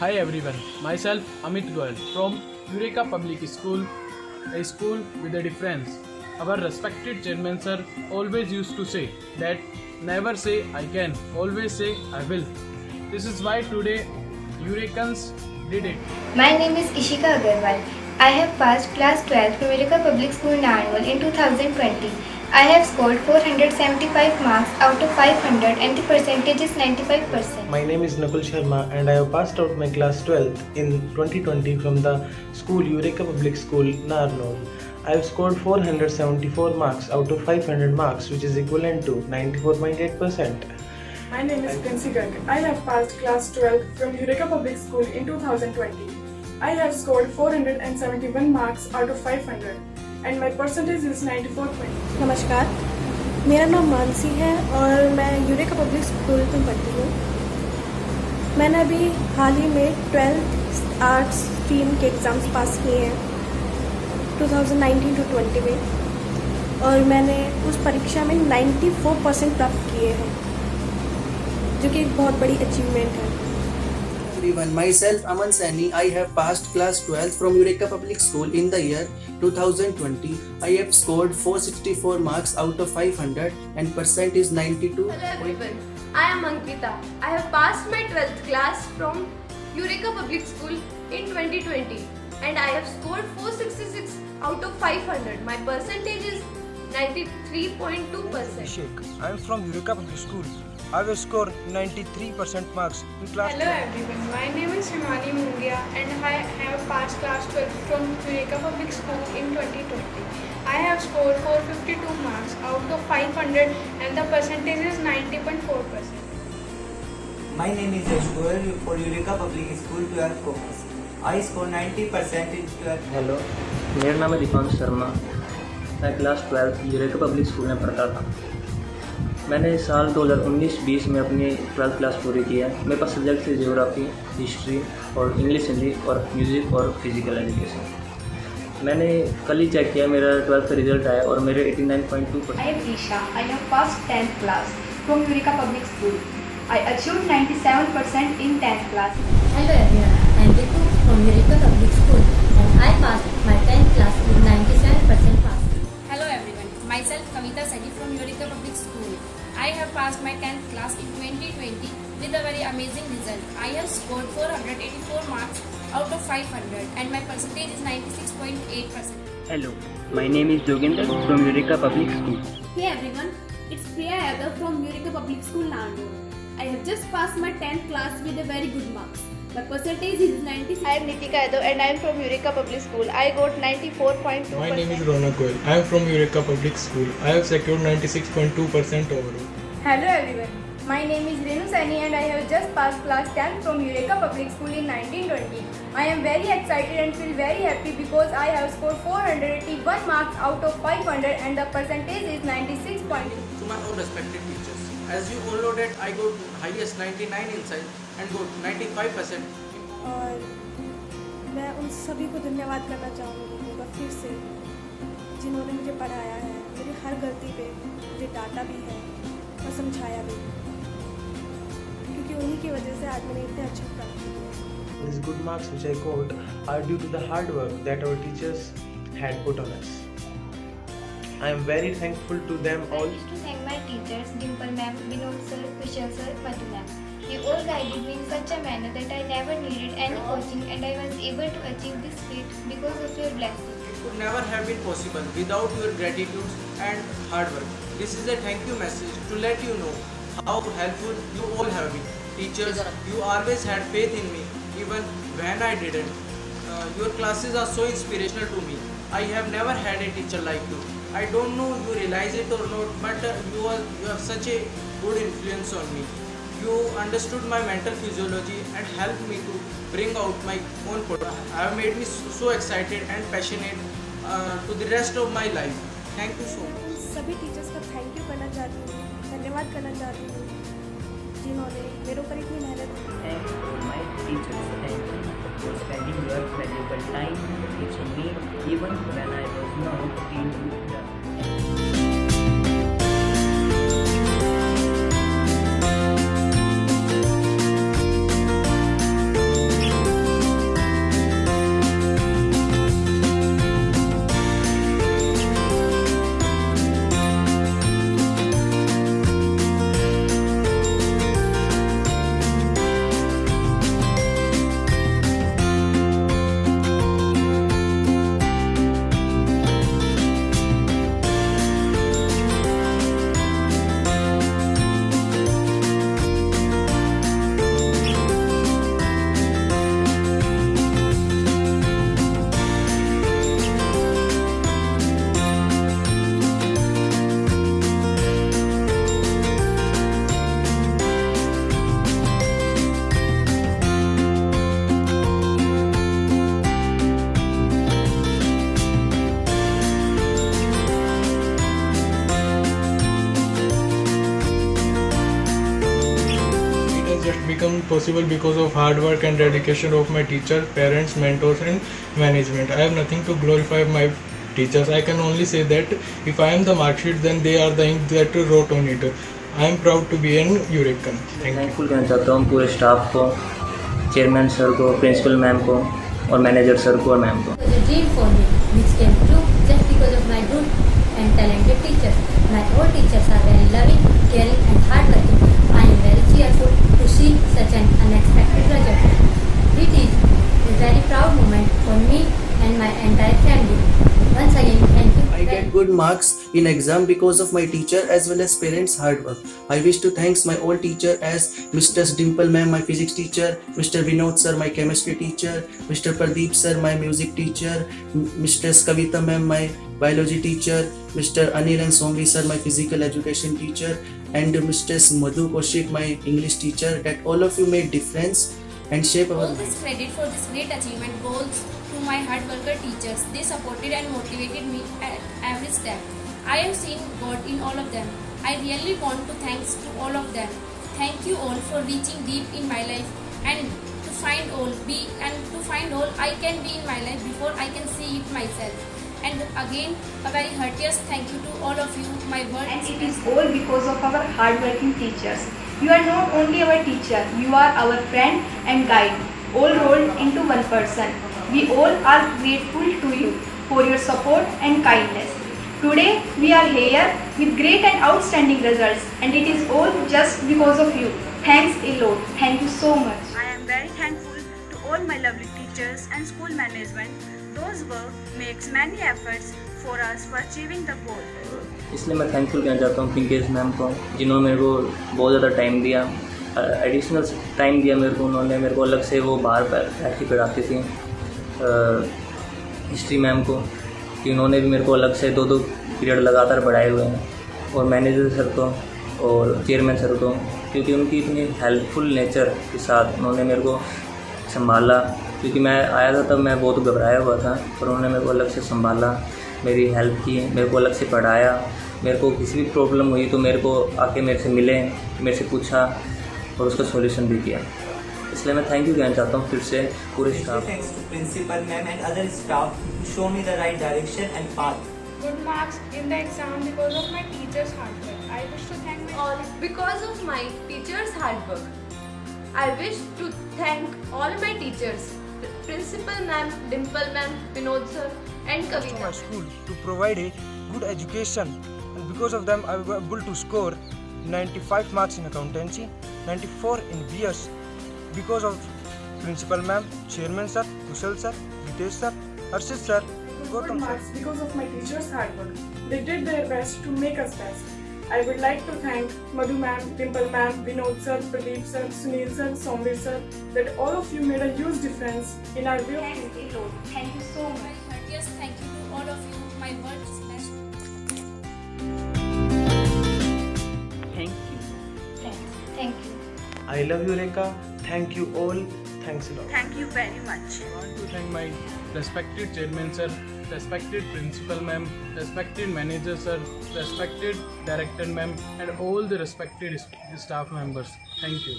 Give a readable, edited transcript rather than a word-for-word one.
Hi everyone, myself Amit Goyal from Eureka Public School, a school with a difference. Our respected chairman sir always used to say that never say I can, always say I will. This is why today Eurekans did it. My name is Ishika Agarwal. I have passed class 12 from Eureka Public School Narnwal in 2020. I have scored 475 marks out of 500 and the percentage is 95%. My name is Nakul Sharma and I have passed out my class 12th in 2020 from the school Eureka Public School, Narnol. I have scored 474 marks out of 500 marks, which is equivalent to 94.8%. My name is Princy Garg. I have passed class 12 from Eureka Public School in 2020. I have scored 471 marks out of 500 and my percentage is 94. नमस्कार, मेरा नाम मानसी है और मैं eureka public school में पढ़ती हूँ। मैंने अभी हाल ही में 12th आर्ट्स स्ट्रीम के एग्ज़ाम्स पास किए हैं 2019 to 20 में और मैंने उस परीक्षा में 94% प्राप्त किए हैं, जो कि एक बहुत बड़ी अचीवमेंट है। Everyone, myself Aman Saini. I have passed class 12 from Eureka Public School in the year 2020. I have scored 464 marks out of 500 and percent is 92. Hello everyone, I am Ankita. I have passed my 12th class from Eureka Public School in 2020 and I have scored 466 out of 500. My percentage is 93.2%. Sheikh. I am from Eureka Public School. I will score 93% marks in class Hello 12. everyone, my name is Shimani Mungia and I have passed class 12 from Eureka Public School in 2020. I have scored 452 marks out of 500 and the percentage is 90.4%. My name is Yash Goyal for Eureka Public School 12 Commerce. I scored 90% in 12. Hello, मेरा नाम है दीपांश शर्मा। मैं class 12 eureka public school में पढ़ता था। मैंने साल 2019-20 में अपनी 12th क्लास पूरी की है। मेरे पास सब्जेक्ट थे ज्योग्राफी, हिस्ट्री और इंग्लिश, हिंदी और म्यूज़िक और फिज़िकल एजुकेशन। मैंने कल ही चेक किया, मेरा 12th का रिजल्ट आया और मेरे 89.2%। I am Isha. I have passed 10th class from Eureka Public School. I achieved 97% in 10th class. Hello everyone, I am Ritu from Eureka Public School and I passed my 10th class with 97% pass. Hello everyone, myself Kavita Sani from Eureka Public School. I have passed my 10th class in 2020 with a very amazing result. I have scored 484 marks out of 500 and my percentage is 96.8%. Hello, my name is Joginder from Eureka Public School. Hey everyone, it's Priya Yadav from Eureka Public School, Nandor. I have just passed my 10th class with a very good marks. My percentage is 96. I am Nitika Yadav and I am from Eureka Public School. I got 94.2%. My name is Ronak Goyal. I am from Eureka Public School. I have secured 96.2% overall. Hello everyone. My name is Renu Saini and I have just passed class 10 from Eureka Public School in 1920. I am very excited and feel very happy because I have scored 481 marks out of 500 and the percentage is 96.2. To my all respected teachers, as you all know that I got highest 99 in science and got 95%. और मैं उन सभी को धन्यवाद करना चाहूँगी एक बार फिर से, जिन्होंने मुझे पढ़ाया है, मेरी हर गलती पे मुझे डांटा भी है और समझाया भी, क्योंकि उन्हीं की वजह से आज मैंने इतने अच्छे प्राप्त किए। These good marks which I got are due to the hard work that our teachers had put on us. I am very thankful to them all. I wish to thank my teachers, Dimple ma'am, Vinod sir, Kushal sir, Madhu ma'am. You all guided me in such a manner that I never needed any coaching and I was able to achieve this feat because of your blessing. It could never have been possible without your gratitude and hard work. This is a thank you message to let you know how helpful you all have been. Teachers, you always had faith in me even when I didn't. Your classes are so inspirational to me. I have never had a teacher like you. I don't know you realize it or not, but you have such a good influence on me. You understood my mental physiology and helped me to bring out my own potential. Have made me so excited and passionate to the rest of my life. Thank you so much. सभी teachers का thank you करना चाहती हूँ, धन्यवाद करना चाहती हूँ, जिन्होंने मेरे ऊपर इतनी मेहनत की। Thank you to my teachers. Thank you for spending your valuable time teaching me even when I was not in the become possible because of hard work and dedication of my teachers, parents, mentors and management. I have nothing to glorify my teachers. I can only say that if I am the mark sheet, then they are the ink that wrote on it. I am proud to be an Eurecan. Thankful कहना चाहता हूँ पूरे staff को, chairman sir को, principal ma'am को और manager sir को और मैम को. It was a dream for me, which came true just because of my good and talented teachers. My all teachers are very loving, caring and hardworking. I am very cheerful to see such an unexpected result. It is a very proud moment for me and my entire family. Once again, thank you. I get good marks in exam because of my teacher as well as parents' hard work. I wish to thanks my old teacher as Mr. Dimple ma'am, my physics teacher, Mr. Vinod sir, my chemistry teacher, Mr. Pradeep sir, my music teacher, Mr. Kavita ma'am, my biology teacher, Mr. Anil and Somvi sir, my physical education teacher, and Mr. Madhu Koshik, my English teacher. That all of you made difference and shape our All this credit for this great achievement goes to my hard worker teachers. They supported and motivated me at every step. I have seen God in all of them. I really want to thanks to all of them. Thank you all for reaching deep in my life and to find all I can be in my life before I can see it myself. And again, a very heartiest thank you to all of you, my words. And it is all because of our hardworking teachers. You are not only our teacher, you are our friend and guide, all rolled into one person. We all are grateful to you for your support and kindness. Today we are here with great and outstanding results, and it is all just because of you. Thanks a lot. Thank you so much. I am very thankful to all my lovely teachers and school management. Those work makes many efforts for us for achieving the goal. इसलिए मैं thankful कहना चाहता हूँ Pinkesh ma'am को, जिन्होंने मेरे को बहुत ज़्यादा टाइम दिया, एडिशनल टाइम दिया मेरे को. उन्होंने मेरे को अलग से वो बाहर बैठ के पढ़ाती थी. हिस्ट्री मैम को कि उन्होंने भी मेरे को अलग से 2-2 पीरियड लगातार पढ़ाए हुए हैं. और मैनेजर सर को और चेयरमैन सर को, क्योंकि उनकी इतनी हेल्पफुल नेचर के साथ उन्होंने मेरे को संभाला. क्योंकि मैं आया था तब मैं बहुत घबराया हुआ था, पर उन्होंने मेरे को अलग से संभाला, मेरी हेल्प की, मेरे को अलग से पढ़ाया. मेरे को किसी भी प्रॉब्लम हुई तो मेरे को आके मेरे से मिले, मेरे से पूछा और उसका सॉल्यूशन भी किया. इसलिए मैं थैंक यू कहना चाहता हूँ फिर से पूरे staff. Thanks to principal ma'am and other staff who show me the right direction and path. Good marks in the exam because of my teachers' hard work. I wish to thank my All because of my teachers' hard work. I wish to thank all my teachers, Principal ma'am, Dimple ma'am, Vinod sir and to Kavita. my school to provide a good education, and because of them I was able to score 95 marks in accountancy, 94 in BS, because of principal ma'am, chairman sir, Kushal sir, Vitesh sir, Arshit sir, Good Gautam sir. marks because of my teachers' hard work. They did their best to make us best. I would like to thank Madhu ma'am, Dimple ma'am, Vinod sir, Pradeep sir, Sunil sir, Somvir sir, that all of you made a huge difference in our way of Thanks a lot. Thank you so much. My heartiest thank you to all of you, my words is best. Thank you. Thank you. I love you, Rekha. Thank you all. Thanks a lot. Thank you very much. I want to thank my respected chairman sir, respected principal ma'am, respected manager sir, respected director ma'am, and all the respected staff members. Thank you.